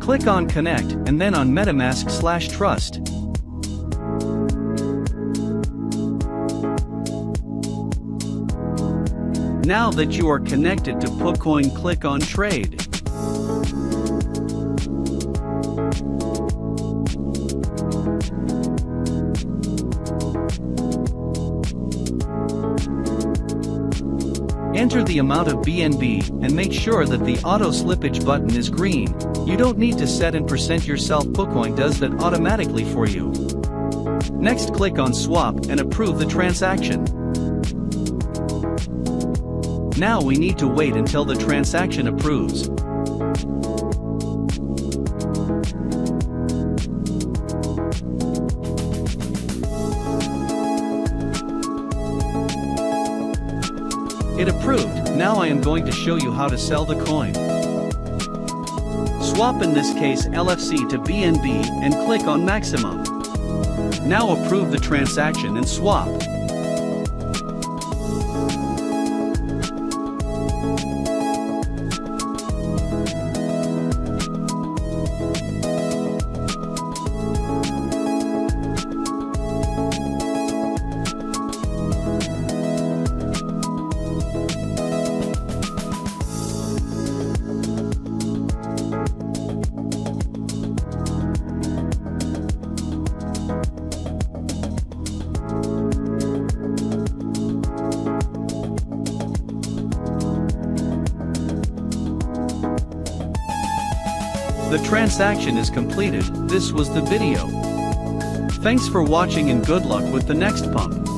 Click on Connect and then on MetaMask/Trust. Now that you are connected to Poocoin, click on Trade. Enter the amount of BNB and make sure that the auto slippage button is green. You don't need to set in % yourself, Poocoin does that automatically for you. Next, click on Swap and approve the transaction. Now we need to wait until the transaction approves. It approved. Now I am going to show you how to sell the coin. Swap, in this case LFC to BNB, and click on Maximum. Now approve the transaction and swap. The transaction is completed. This was the video. Thanks for watching and good luck with the next pump.